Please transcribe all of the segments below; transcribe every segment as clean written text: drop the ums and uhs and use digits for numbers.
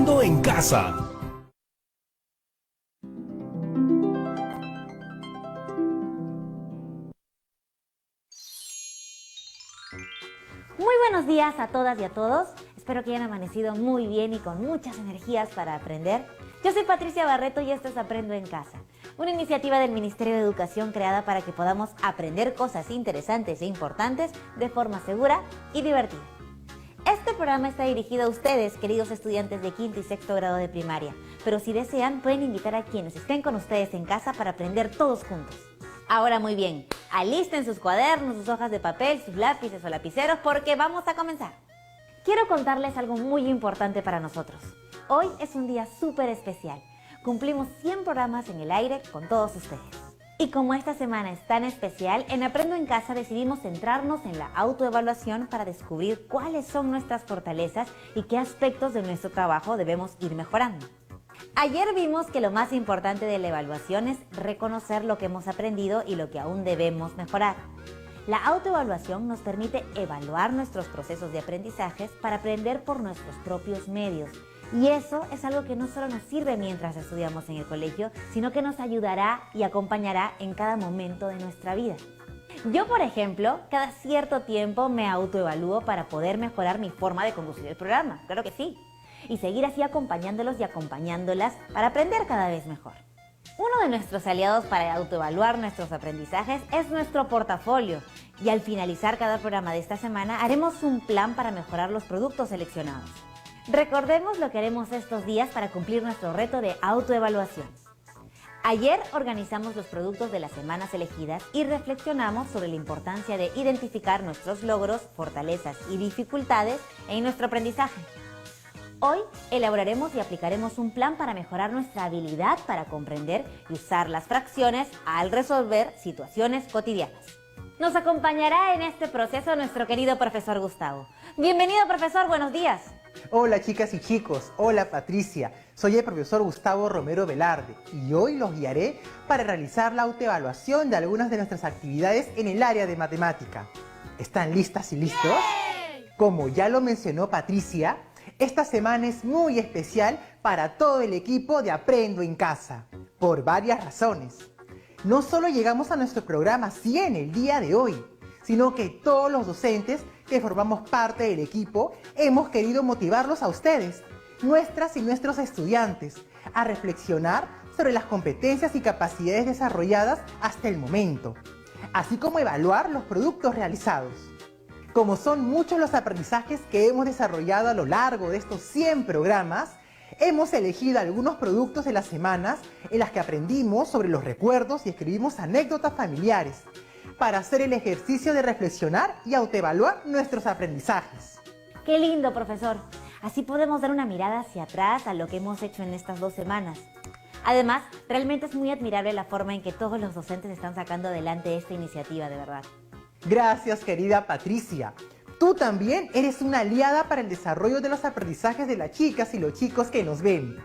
Aprendo en Casa. Muy buenos días a todas y a todos. Espero que hayan amanecido muy bien y con muchas energías para aprender. Yo soy Patricia Barreto y esto es Aprendo en Casa, una iniciativa del Ministerio de Educación creada para que podamos aprender cosas interesantes e importantes de forma segura y divertida. Este programa está dirigido a ustedes, queridos estudiantes de quinto y sexto grado de primaria, pero si desean pueden invitar a quienes estén con ustedes en casa para aprender todos juntos. Ahora muy bien, alisten sus cuadernos, sus hojas de papel, sus lápices o lapiceros porque vamos a comenzar. Quiero contarles algo muy importante para nosotros. Hoy es un día súper especial. Cumplimos 100 programas en el aire con todos ustedes. Y como esta semana es tan especial, en Aprendo en Casa decidimos centrarnos en la autoevaluación para descubrir cuáles son nuestras fortalezas y qué aspectos de nuestro trabajo debemos ir mejorando. Ayer vimos que lo más importante de la evaluación es reconocer lo que hemos aprendido y lo que aún debemos mejorar. La autoevaluación nos permite evaluar nuestros procesos de aprendizajes para aprender por nuestros propios medios. Y eso es algo que no solo nos sirve mientras estudiamos en el colegio, sino que nos ayudará y acompañará en cada momento de nuestra vida. Yo, por ejemplo, cada cierto tiempo me autoevalúo para poder mejorar mi forma de conducir el programa, claro que sí, y seguir así acompañándolos y acompañándolas para aprender cada vez mejor. Uno de nuestros aliados para autoevaluar nuestros aprendizajes es nuestro portafolio, y al finalizar cada programa de esta semana haremos un plan para mejorar los productos seleccionados. Recordemos lo que haremos estos días para cumplir nuestro reto de autoevaluación. Ayer organizamos los productos de las semanas elegidas y reflexionamos sobre la importancia de identificar nuestros logros, fortalezas y dificultades en nuestro aprendizaje. Hoy elaboraremos y aplicaremos un plan para mejorar nuestra habilidad para comprender y usar las fracciones al resolver situaciones cotidianas. Nos acompañará en este proceso nuestro querido profesor Gustavo. Bienvenido, profesor, buenos días. Hola chicas y chicos, hola Patricia, soy el profesor Gustavo Romero Velarde y hoy los guiaré para realizar la autoevaluación de algunas de nuestras actividades en el área de matemática. ¿Están listas y listos? Como ya lo mencionó Patricia, esta semana es muy especial para todo el equipo de Aprendo en Casa, por varias razones. No solo llegamos a nuestro programa 100 el día de hoy, sino que todos los docentes que formamos parte del equipo hemos querido motivarlos a ustedes, nuestras y nuestros estudiantes, a reflexionar sobre las competencias y capacidades desarrolladas hasta el momento, así como evaluar los productos realizados. Como son muchos los aprendizajes que hemos desarrollado a lo largo de estos 100 programas, hemos elegido algunos productos de las semanas en las que aprendimos sobre los recuerdos y escribimos anécdotas familiares, para hacer el ejercicio de reflexionar y autoevaluar nuestros aprendizajes. ¡Qué lindo, profesor! Así podemos dar una mirada hacia atrás a lo que hemos hecho en estas 2 semanas. Además, realmente es muy admirable la forma en que todos los docentes están sacando adelante esta iniciativa, de verdad. Gracias, querida Patricia. Tú también eres una aliada para el desarrollo de los aprendizajes de las chicas y los chicos que nos ven.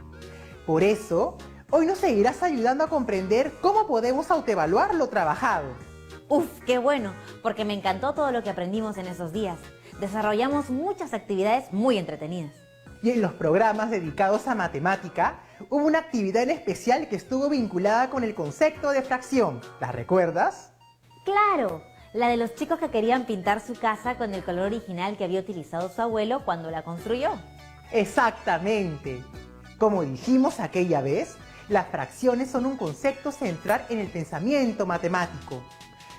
Por eso, hoy nos seguirás ayudando a comprender cómo podemos autoevaluar lo trabajado. ¡Uf, qué bueno! Porque me encantó todo lo que aprendimos en esos días. Desarrollamos muchas actividades muy entretenidas. Y en los programas dedicados a matemática, hubo una actividad en especial que estuvo vinculada con el concepto de fracción. ¿La recuerdas? ¡Claro! La de los chicos que querían pintar su casa con el color original que había utilizado su abuelo cuando la construyó. Exactamente. Como dijimos aquella vez, las fracciones son un concepto central en el pensamiento matemático.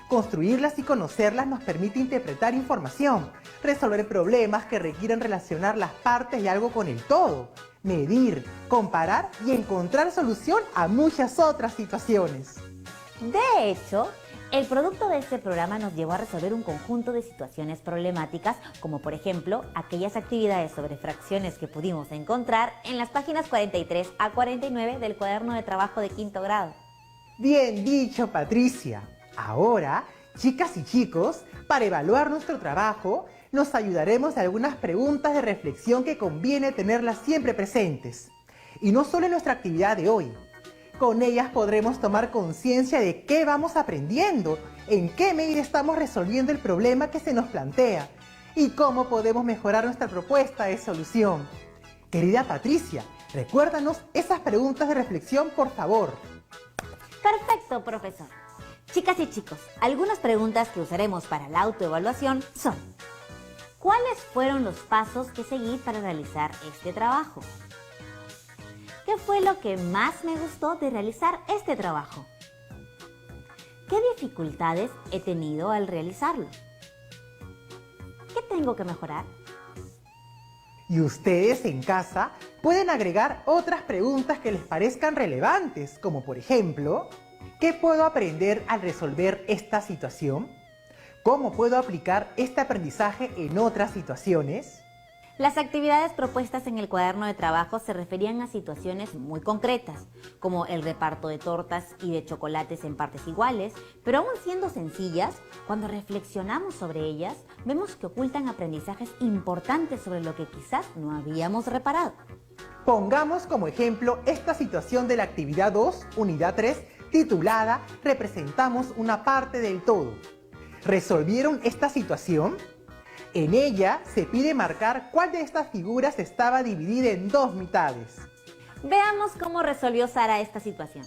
Construirlas y conocerlas nos permite interpretar información, resolver problemas que requieren relacionar las partes de algo con el todo, medir, comparar y encontrar solución a muchas otras situaciones. De hecho, el producto de este programa nos llevó a resolver un conjunto de situaciones problemáticas, como por ejemplo, aquellas actividades sobre fracciones que pudimos encontrar en las páginas 43 a 49 del cuaderno de trabajo de quinto grado. Bien dicho, Patricia. Ahora, chicas y chicos, para evaluar nuestro trabajo, nos ayudaremos de algunas preguntas de reflexión que conviene tenerlas siempre presentes. Y no solo en nuestra actividad de hoy. Con ellas podremos tomar conciencia de qué vamos aprendiendo, en qué medida estamos resolviendo el problema que se nos plantea y cómo podemos mejorar nuestra propuesta de solución. Querida Patricia, Recuérdanos esas preguntas de reflexión, por favor. Perfecto, profesor. Chicas y chicos, algunas preguntas que usaremos para la autoevaluación son: ¿cuáles fueron los pasos que seguí para realizar este trabajo? ¿Qué fue lo que más me gustó de realizar este trabajo? ¿Qué dificultades he tenido al realizarlo? ¿Qué tengo que mejorar? Y ustedes en casa pueden agregar otras preguntas que les parezcan relevantes, como por ejemplo, ¿qué puedo aprender al resolver esta situación? ¿Cómo puedo aplicar este aprendizaje en otras situaciones? Las actividades propuestas en el cuaderno de trabajo se referían a situaciones muy concretas, como el reparto de tortas y de chocolates en partes iguales, pero aún siendo sencillas, cuando reflexionamos sobre ellas, vemos que ocultan aprendizajes importantes sobre lo que quizás no habíamos reparado. Pongamos como ejemplo esta situación de la actividad 2, unidad 3, titulada Representamos una parte del todo. ¿Resolvieron esta situación? En ella se pide marcar cuál de estas figuras estaba dividida en dos mitades. Veamos cómo resolvió Sara esta situación.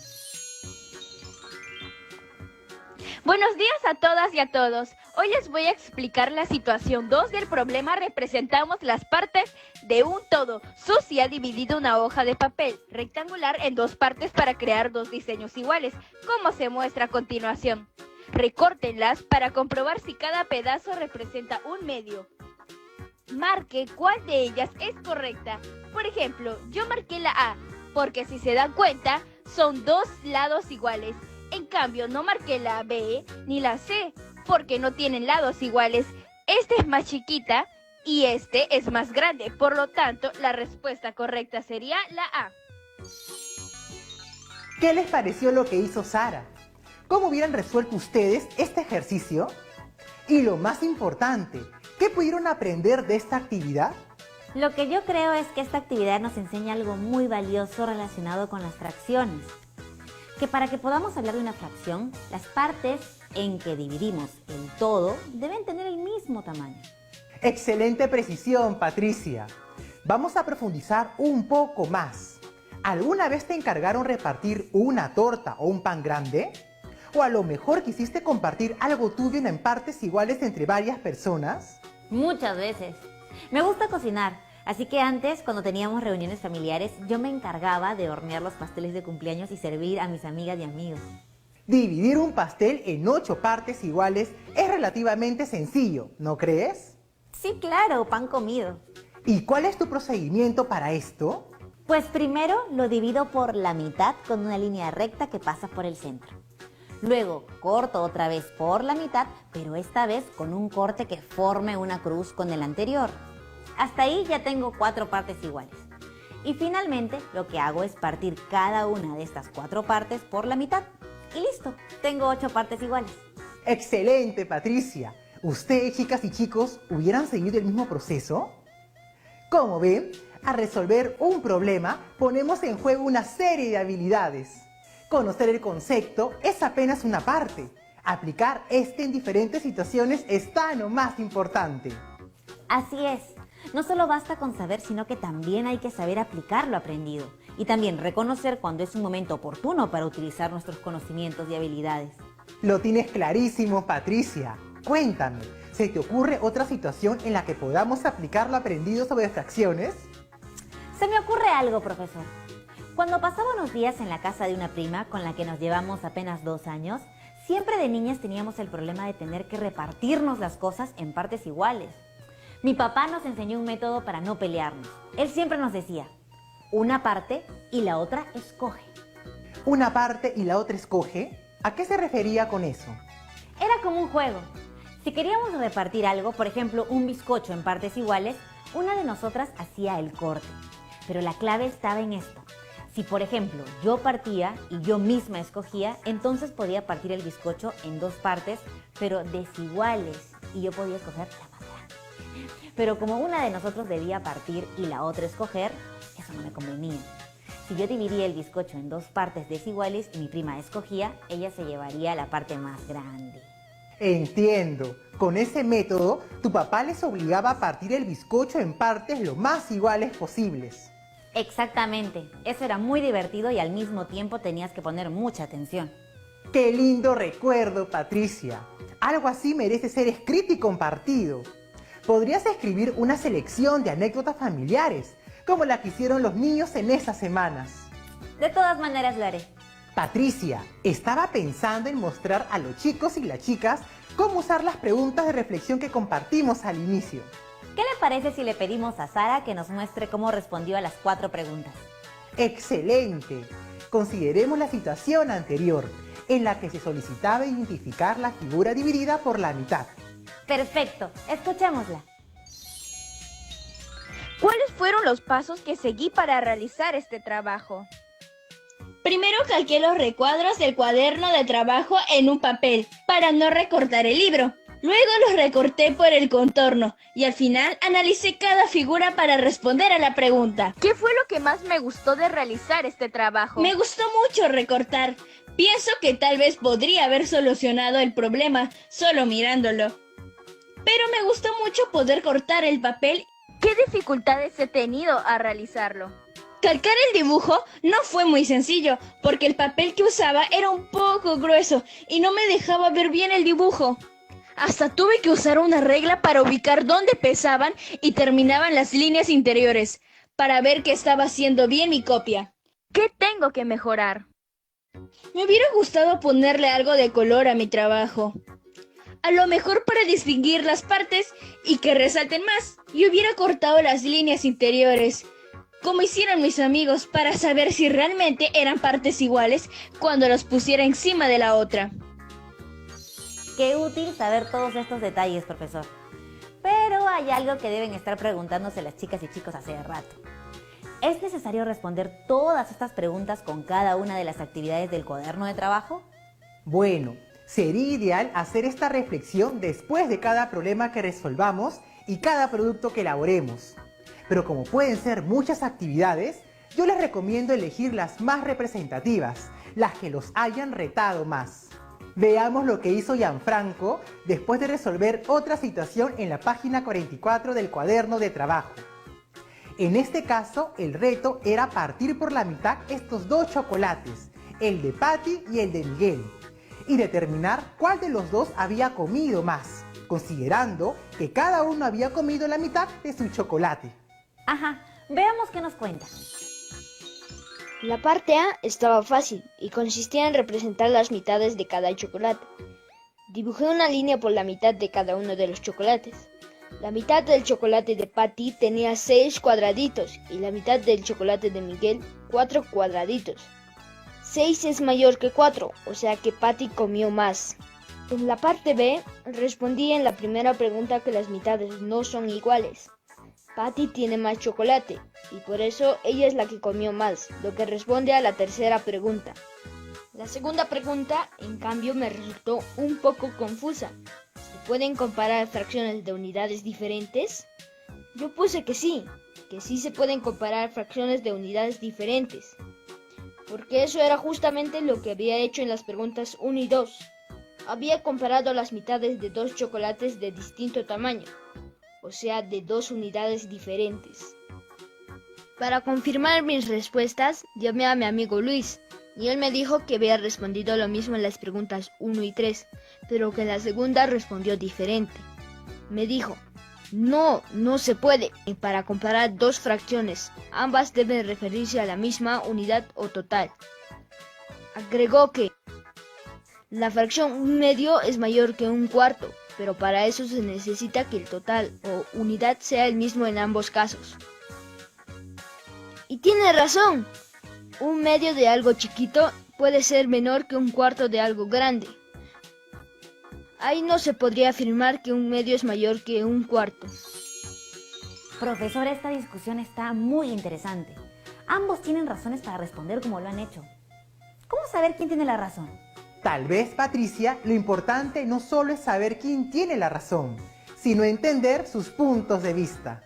Buenos días a todas y a todos. Hoy les voy a explicar la situación 2 del problema. Representamos las partes de un todo. Susi ha dividido una hoja de papel rectangular en dos partes para crear dos diseños iguales, como se muestra a continuación. Recórtenlas para comprobar si cada pedazo representa un medio. Marque cuál de ellas es correcta. Por ejemplo, yo marqué la A, porque si se dan cuenta, son dos lados iguales. En cambio, no marqué la B ni la C, porque no tienen lados iguales. Esta es más chiquita y este es más grande. Por lo tanto, la respuesta correcta sería la A. ¿Qué les pareció lo que hizo Sara? ¿Cómo hubieran resuelto ustedes este ejercicio? Y lo más importante, ¿qué pudieron aprender de esta actividad? Lo que yo creo es que esta actividad nos enseña algo muy valioso relacionado con las fracciones. Que para que podamos hablar de una fracción, las partes en que dividimos el todo deben tener el mismo tamaño. Excelente precisión, Patricia. Vamos a profundizar un poco más. ¿Alguna vez te encargaron repartir una torta o un pan grande? ¿O a lo mejor quisiste compartir algo tuyo en partes iguales entre varias personas? Muchas veces. Me gusta cocinar, así que antes, cuando teníamos reuniones familiares, yo me encargaba de hornear los pasteles de cumpleaños y servir a mis amigas y amigos. Dividir un pastel en 8 partes iguales es relativamente sencillo, ¿no crees? Sí, claro, pan comido. ¿Y cuál es tu procedimiento para esto? Pues primero lo divido por la mitad con una línea recta que pasa por el centro. Luego corto otra vez por la mitad, pero esta vez con un corte que forme una cruz con el anterior. Hasta ahí ya tengo 4 partes iguales. Y finalmente lo que hago es partir cada una de estas 4 partes por la mitad. Y listo, tengo 8 partes iguales. ¡Excelente, Patricia! ¿Ustedes, chicas y chicos, hubieran seguido el mismo proceso? Como ven, al resolver un problema ponemos en juego una serie de habilidades. Conocer el concepto es apenas una parte. Aplicar este en diferentes situaciones es tan o más importante. Así es. No solo basta con saber, sino que también hay que saber aplicar lo aprendido. Y también reconocer cuando es un momento oportuno para utilizar nuestros conocimientos y habilidades. Lo tienes clarísimo, Patricia. Cuéntame, ¿se te ocurre otra situación en la que podamos aplicar lo aprendido sobre fracciones? Se me ocurre algo, profesor. Cuando pasaba unos días en la casa de una prima con la que nos llevamos apenas 2 años, siempre de niñas teníamos el problema de tener que repartirnos las cosas en partes iguales. Mi papá nos enseñó un método para no pelearnos. Él siempre nos decía, una parte y la otra escoge. ¿Una parte y la otra escoge? ¿A qué se refería con eso? Era como un juego. Si queríamos repartir algo, por ejemplo, un bizcocho en partes iguales, una de nosotras hacía el corte. Pero la clave estaba en esto. Si, por ejemplo, yo partía y yo misma escogía, entonces podía partir el bizcocho en 2 partes, pero desiguales, y yo podía escoger la más grande. Pero como una de nosotros debía partir y la otra escoger, eso no me convenía. Si yo dividía el bizcocho en 2 partes desiguales y mi prima escogía, ella se llevaría la parte más grande. Entiendo. Con ese método, tu papá les obligaba a partir el bizcocho en partes lo más iguales posibles. Exactamente, eso era muy divertido y al mismo tiempo tenías que poner mucha atención. ¡Qué lindo recuerdo, Patricia! Algo así merece ser escrito y compartido. Podrías escribir una selección de anécdotas familiares, como la que hicieron los niños en esas semanas. De todas maneras lo haré. Patricia, estaba pensando en mostrar a los chicos y las chicas cómo usar las preguntas de reflexión que compartimos al inicio. ¿Qué le parece si le pedimos a Sara que nos muestre cómo respondió a las 4 preguntas? ¡Excelente! Consideremos la situación anterior, en la que se solicitaba identificar la figura dividida por la mitad. Perfecto, escuchémosla. ¿Cuáles fueron los pasos que seguí para realizar este trabajo? Primero calqué los recuadros del cuaderno de trabajo en un papel para no recortar el libro. Luego los recorté por el contorno y al final analicé cada figura para responder a la pregunta. ¿Qué fue lo que más me gustó de realizar este trabajo? Me gustó mucho recortar. Pienso que tal vez podría haber solucionado el problema solo mirándolo. Pero me gustó mucho poder cortar el papel. ¿Qué dificultades he tenido a realizarlo? Calcar el dibujo no fue muy sencillo, porque el papel que usaba era un poco grueso y no me dejaba ver bien el dibujo. Hasta tuve que usar una regla para ubicar dónde empezaban y terminaban las líneas interiores, para ver que estaba haciendo bien mi copia. ¿Qué tengo que mejorar? Me hubiera gustado ponerle algo de color a mi trabajo. A lo mejor para distinguir las partes y que resalten más. Y hubiera cortado las líneas interiores, como hicieron mis amigos, para saber si realmente eran partes iguales cuando los pusiera encima de la otra. Qué útil saber todos estos detalles, profesor. Pero hay algo que deben estar preguntándose las chicas y chicos hace rato. ¿Es necesario responder todas estas preguntas con cada una de las actividades del cuaderno de trabajo? Bueno, sería ideal hacer esta reflexión después de cada problema que resolvamos y cada producto que elaboremos. Pero como pueden ser muchas actividades, yo les recomiendo elegir las más representativas, las que los hayan retado más. Veamos lo que hizo Gianfranco después de resolver otra situación en la página 44 del cuaderno de trabajo. En este caso, el reto era partir por la mitad estos 2 chocolates, el de Patty y el de Miguel, y determinar cuál de los dos había comido más, considerando que cada uno había comido la mitad de su chocolate. Ajá, veamos qué nos cuenta. La parte A estaba fácil y consistía en representar las mitades de cada chocolate. Dibujé una línea por la mitad de cada uno de los chocolates. La mitad del chocolate de Patty tenía 6 cuadraditos y la mitad del chocolate de Miguel 4 cuadraditos. 6 es mayor que 4, o sea que Patty comió más. En la parte B respondí en la primera pregunta que las mitades no son iguales. Patty tiene más chocolate y por eso ella es la que comió más, lo que responde a la tercera pregunta. La segunda pregunta, en cambio, me resultó un poco confusa. ¿Se pueden comparar fracciones de unidades diferentes? Yo puse que sí se pueden comparar fracciones de unidades diferentes, porque eso era justamente lo que había hecho en las preguntas 1 y 2. Había comparado las mitades de 2 chocolates de distinto tamaño, o sea, de 2 unidades diferentes. Para confirmar mis respuestas, llamé a mi amigo Luis, y él me dijo que había respondido lo mismo en las preguntas 1 y 3, pero que la segunda respondió diferente. Me dijo, no se puede. Y para comparar 2 fracciones, ambas deben referirse a la misma unidad o total. Agregó que la fracción 1/2 es mayor que 1/4, pero para eso se necesita que el total o unidad sea el mismo en ambos casos. Y tiene razón, 1/2 de algo chiquito puede ser menor que 1/4 de algo grande. Ahí no se podría afirmar que 1/2 es mayor que 1/4. Profesor, esta discusión está muy interesante. Ambos tienen razones para responder como lo han hecho. ¿Cómo saber quién tiene la razón? Tal vez, Patricia, lo importante no solo es saber quién tiene la razón, sino entender sus puntos de vista.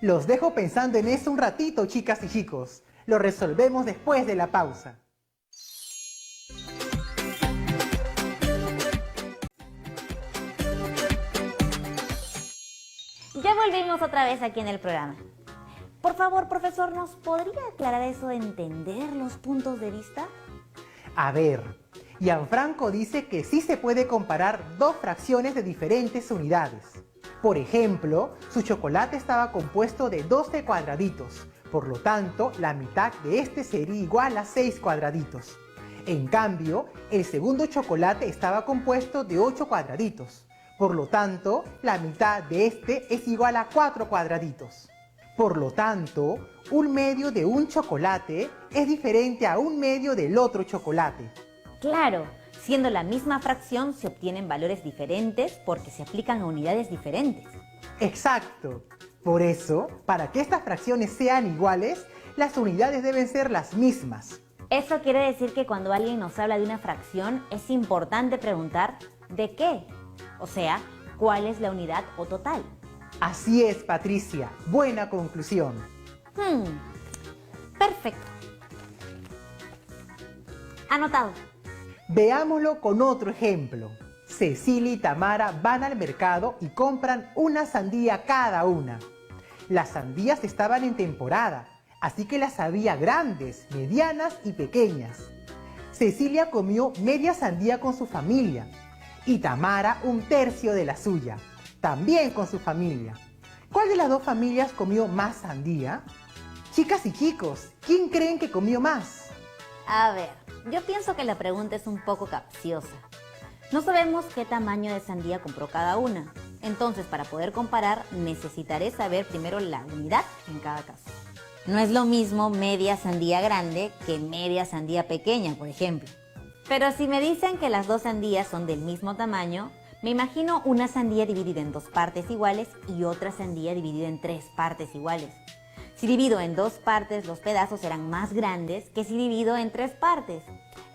Los dejo pensando en eso un ratito, chicas y chicos. Lo resolvemos después de la pausa. Ya volvimos otra vez aquí en el programa. Por favor, profesor, ¿nos podría aclarar eso de entender los puntos de vista? A ver, Gianfranco dice que sí se puede comparar dos fracciones de diferentes unidades. Por ejemplo, su chocolate estaba compuesto de 12 cuadraditos, por lo tanto, la mitad de este sería igual a 6 cuadraditos. En cambio, el segundo chocolate estaba compuesto de 8 cuadraditos, por lo tanto, la mitad de este es igual a 4 cuadraditos. Por lo tanto, un medio de un chocolate es diferente a un medio del otro chocolate. Claro, siendo la misma fracción se obtienen valores diferentes porque se aplican a unidades diferentes. Exacto. Por eso, para que estas fracciones sean iguales, las unidades deben ser las mismas. Eso quiere decir que cuando alguien nos habla de una fracción es importante preguntar ¿de qué? O sea, ¿cuál es la unidad o total? Así es, Patricia. Buena conclusión. Perfecto. Anotado. Veámoslo con otro ejemplo. Cecilia y Tamara van al mercado y compran una sandía cada una. Las sandías estaban en temporada, así que las había grandes, medianas y pequeñas. Cecilia comió media sandía con su familia y Tamara un tercio de la suya, también con su familia. ¿Cuál de las dos familias comió más sandía? Chicas y chicos, ¿quién creen que comió más? A ver, yo pienso que la pregunta es un poco capciosa. No sabemos qué tamaño de sandía compró cada una. Entonces, para poder comparar, necesitaré saber primero la unidad en cada caso. No es lo mismo media sandía grande que media sandía pequeña, por ejemplo. Pero si me dicen que las dos sandías son del mismo tamaño, me imagino una sandía dividida en dos partes iguales y otra sandía dividida en tres partes iguales. Si divido en dos partes, los pedazos serán más grandes que si divido en tres partes.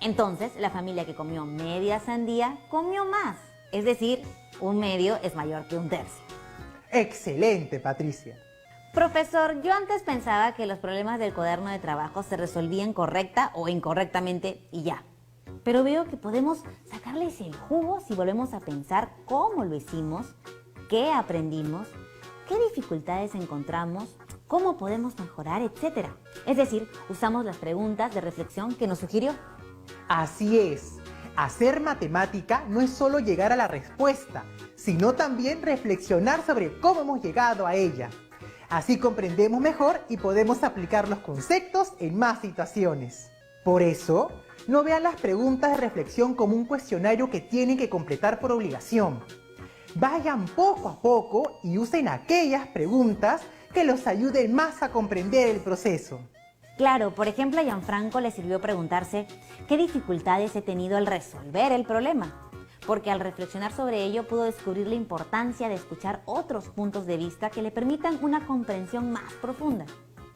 Entonces, la familia que comió media sandía comió más. Es decir, un medio es mayor que un tercio. Excelente, Patricia. Profesor, yo antes pensaba que los problemas del cuaderno de trabajo se resolvían correcta o incorrectamente y ya. Pero veo que podemos sacarles el jugo si volvemos a pensar cómo lo hicimos, qué aprendimos, qué dificultades encontramos, cómo podemos mejorar, etc. Es decir, usamos las preguntas de reflexión que nos sugirió. Así es. Hacer matemática no es solo llegar a la respuesta, sino también reflexionar sobre cómo hemos llegado a ella. Así comprendemos mejor y podemos aplicar los conceptos en más situaciones. Por eso, no vean las preguntas de reflexión como un cuestionario que tienen que completar por obligación. Vayan poco a poco y usen aquellas preguntas que los ayuden más a comprender el proceso. Claro, por ejemplo, a Gianfranco le sirvió preguntarse qué dificultades he tenido al resolver el problema, porque al reflexionar sobre ello pudo descubrir la importancia de escuchar otros puntos de vista que le permitan una comprensión más profunda.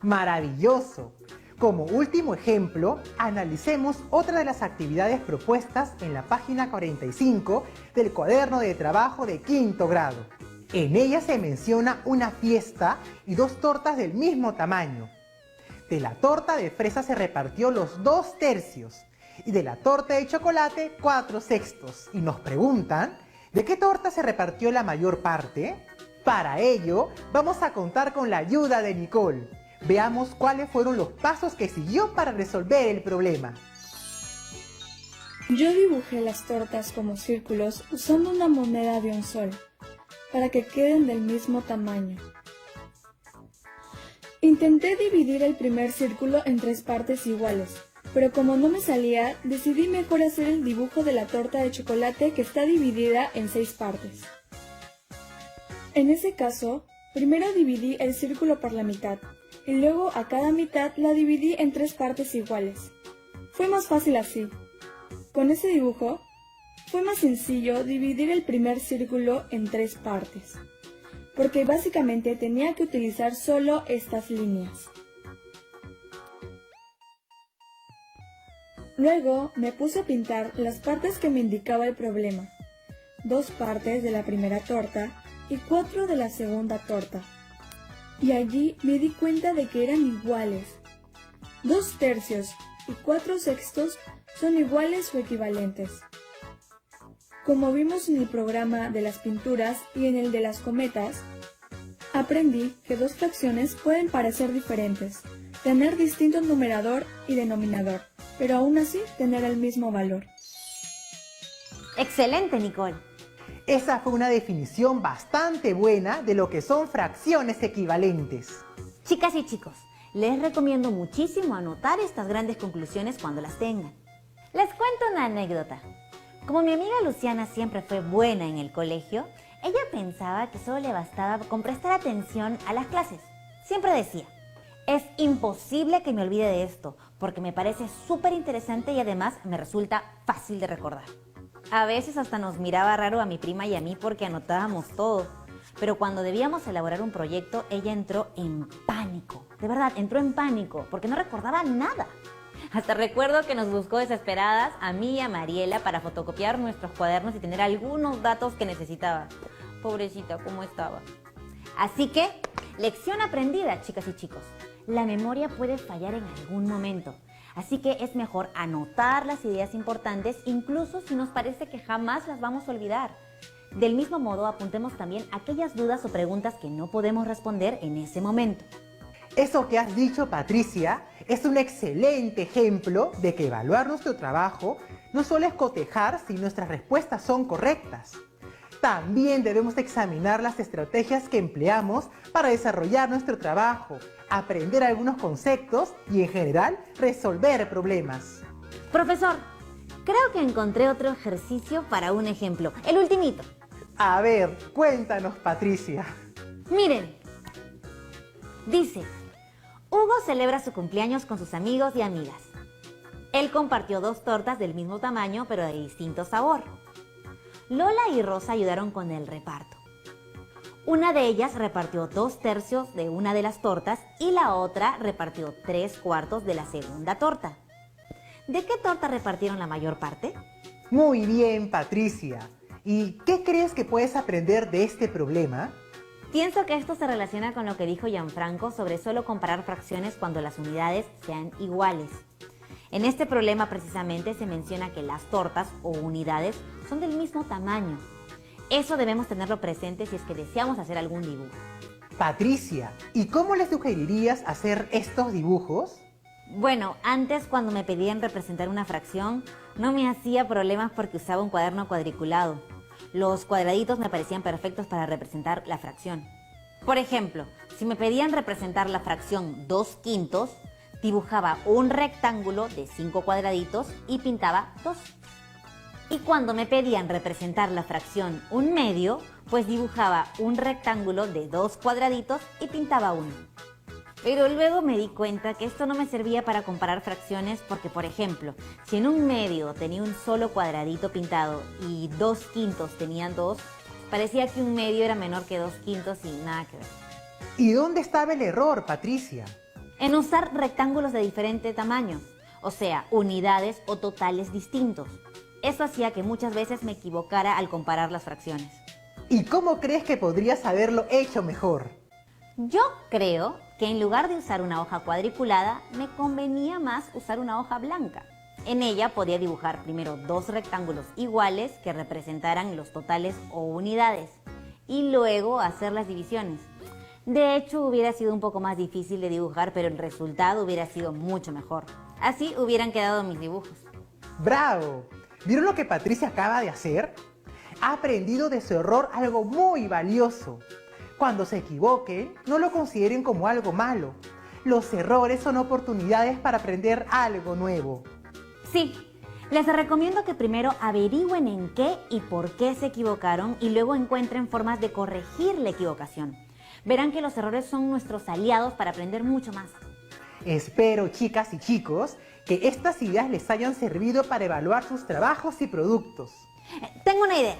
¡Maravilloso! Como último ejemplo, analicemos otra de las actividades propuestas en la página 45 del cuaderno de trabajo de quinto grado. En ella se menciona una fiesta y dos tortas del mismo tamaño. De la torta de fresa se repartió los 2 tercios y de la torta de chocolate 4/6. Y nos preguntan, ¿de qué torta se repartió la mayor parte? Para ello, vamos a contar con la ayuda de Nicole. Veamos cuáles fueron los pasos que siguió para resolver el problema. Yo dibujé las tortas como círculos usando una moneda de 1 sol, para que queden del mismo tamaño. Intenté dividir el primer círculo en 3 partes iguales, pero como no me salía, decidí mejor hacer el dibujo de la torta de chocolate que está dividida en 6 partes. En ese caso, primero dividí el círculo por la mitad, y luego a cada mitad la dividí en 3 partes iguales. Fue más fácil así. Con ese dibujo, fue más sencillo dividir el primer círculo en 3 partes, porque básicamente tenía que utilizar solo estas líneas. Luego me puse a pintar las partes que me indicaba el problema, 2 partes de la primera torta y 4 de la segunda torta. Y allí me di cuenta de que eran iguales. 2 tercios y 4/6 son iguales o equivalentes. Como vimos en el programa de las pinturas y en el de las cometas, Aprendí que dos fracciones pueden parecer diferentes, tener distinto numerador y denominador, pero aún así tener el mismo valor. Excelente, Nicole. Esa fue una definición bastante buena de lo que son fracciones equivalentes. Chicas y chicos, les recomiendo muchísimo anotar estas grandes conclusiones cuando las tengan. Les cuento una anécdota. Como mi amiga Luciana siempre fue buena en el colegio, ella pensaba que solo le bastaba con prestar atención a las clases. Siempre decía, es imposible que me olvide de esto, porque me parece súper interesante y además me resulta fácil de recordar. A veces hasta nos miraba raro a mi prima y a mí porque anotábamos todo. Pero cuando debíamos elaborar un proyecto, ella entró en pánico. De verdad, entró en pánico porque no recordaba nada. Hasta recuerdo que nos buscó desesperadas a mí y a Mariela para fotocopiar nuestros cuadernos y tener algunos datos que necesitaba. Pobrecita, ¿cómo estaba? Así que, lección aprendida, chicas y chicos. La memoria puede fallar en algún momento. Así que es mejor anotar las ideas importantes, incluso si nos parece que jamás las vamos a olvidar. Del mismo modo, apuntemos también aquellas dudas o preguntas que no podemos responder en ese momento. Eso que has dicho, Patricia, es un excelente ejemplo de que evaluar nuestro trabajo no solo es cotejar si nuestras respuestas son correctas. También debemos examinar las estrategias que empleamos para desarrollar nuestro trabajo, aprender algunos conceptos y, en general, resolver problemas. Profesor, creo que encontré otro ejercicio para un ejemplo. El ultimito. A ver, cuéntanos, Patricia. Miren, dice, Hugo celebra su cumpleaños con sus amigos y amigas. Él compartió 2 tortas del mismo tamaño, pero de distinto sabor. Lola y Rosa ayudaron con el reparto. Una de ellas repartió 2/3 de una de las tortas y la otra repartió 3/4 de la segunda torta. ¿De qué torta repartieron la mayor parte? Muy bien, Patricia. ¿Y qué crees que puedes aprender de este problema? Pienso que esto se relaciona con lo que dijo Gianfranco sobre solo comparar fracciones cuando las unidades sean iguales. En este problema precisamente se menciona que las tortas o unidades son del mismo tamaño. Eso debemos tenerlo presente si es que deseamos hacer algún dibujo. Patricia, ¿y cómo le sugerirías hacer estos dibujos? Bueno, antes cuando me pedían representar una fracción, no me hacía problemas porque usaba un cuaderno cuadriculado. Los cuadraditos me parecían perfectos para representar la fracción. Por ejemplo, si me pedían representar la fracción 2/5, dibujaba un rectángulo de 5 cuadraditos y pintaba 2. Y cuando me pedían representar la fracción 1/2, pues dibujaba un rectángulo de 2 cuadraditos y pintaba 1. Pero luego me di cuenta que esto no me servía para comparar fracciones porque, por ejemplo, si en 1/2 tenía un solo cuadradito pintado y 2/5 tenían 2, parecía que 1/2 era menor que 2/5 y nada que ver. ¿Y dónde estaba el error, Patricia? En usar rectángulos de diferente tamaño, o sea, unidades o totales distintos. Eso hacía que muchas veces me equivocara al comparar las fracciones. ¿Y cómo crees que podrías haberlo hecho mejor? Yo creo que en lugar de usar una hoja cuadriculada, me convenía más usar una hoja blanca. En ella podía dibujar primero 2 rectángulos iguales que representaran los totales o unidades y luego hacer las divisiones. De hecho, hubiera sido un poco más difícil de dibujar, pero el resultado hubiera sido mucho mejor. Así hubieran quedado mis dibujos. ¡Bravo! ¿Vieron lo que Patricia acaba de hacer? Ha aprendido de su error algo muy valioso. Cuando se equivoquen, no lo consideren como algo malo. Los errores son oportunidades para aprender algo nuevo. Sí, les recomiendo que primero averigüen en qué y por qué se equivocaron y luego encuentren formas de corregir la equivocación. Verán que los errores son nuestros aliados para aprender mucho más. Espero, chicas y chicos, que estas ideas les hayan servido para evaluar sus trabajos y productos. Tengo una idea.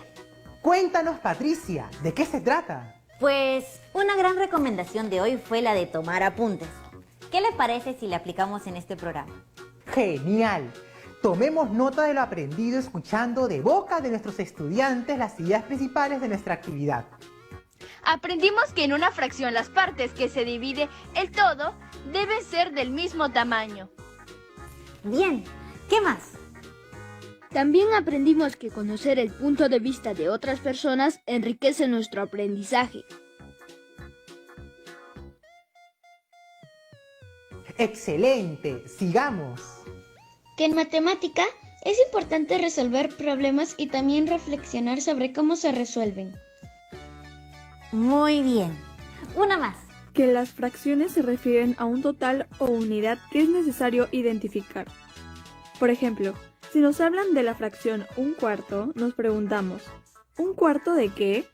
Cuéntanos, Patricia, ¿de qué se trata? Pues una gran recomendación de hoy fue la de tomar apuntes. ¿Qué les parece si le aplicamos en este programa? ¡Genial! Tomemos nota de lo aprendido escuchando de boca de nuestros estudiantes las ideas principales de nuestra actividad. Aprendimos que en una fracción las partes que se divide el todo deben ser del mismo tamaño. Bien, ¿qué más? También aprendimos que conocer el punto de vista de otras personas enriquece nuestro aprendizaje. ¡Excelente! ¡Sigamos! Que en matemática es importante resolver problemas y también reflexionar sobre cómo se resuelven. Muy bien. Una más. Que las fracciones se refieren a un total o unidad que es necesario identificar. Por ejemplo, si nos hablan de la fracción 1/4, nos preguntamos, ¿1/4 de qué?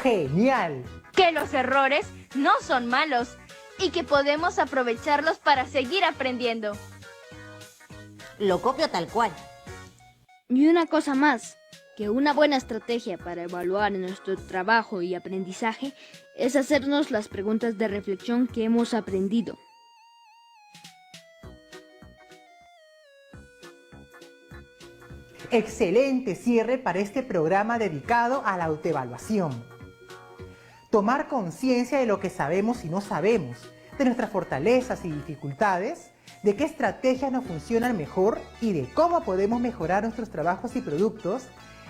¡Genial! Que los errores no son malos y que podemos aprovecharlos para seguir aprendiendo. Lo copio tal cual. Y una cosa más, que una buena estrategia para evaluar nuestro trabajo y aprendizaje es hacernos las preguntas de reflexión que hemos aprendido. Excelente cierre para este programa dedicado a la autoevaluación. Tomar conciencia de lo que sabemos y no sabemos, de nuestras fortalezas y dificultades, de qué estrategias nos funcionan mejor y de cómo podemos mejorar nuestros trabajos y productos,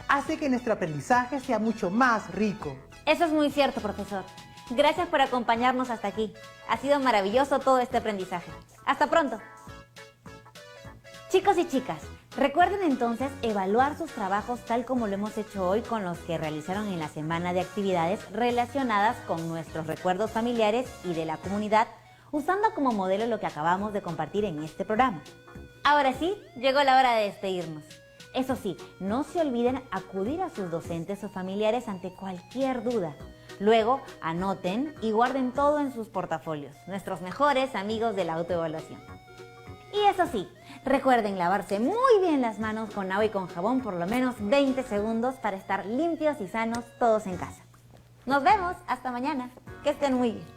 hace que nuestro aprendizaje sea mucho más rico. Eso es muy cierto, profesor. Gracias por acompañarnos hasta aquí. Ha sido maravilloso todo este aprendizaje. ¡Hasta pronto! Chicos y chicas, recuerden entonces evaluar sus trabajos tal como lo hemos hecho hoy con los que realizaron en la semana de actividades relacionadas con nuestros recuerdos familiares y de la comunidad, usando como modelo lo que acabamos de compartir en este programa. Ahora sí, llegó la hora de despedirnos. Eso sí, no se olviden acudir a sus docentes o familiares ante cualquier duda. Luego, anoten y guarden todo en sus portafolios, nuestros mejores amigos de la autoevaluación. Y eso sí, recuerden lavarse muy bien las manos con agua y con jabón por lo menos 20 segundos para estar limpios y sanos todos en casa. Nos vemos, hasta mañana. Que estén muy bien.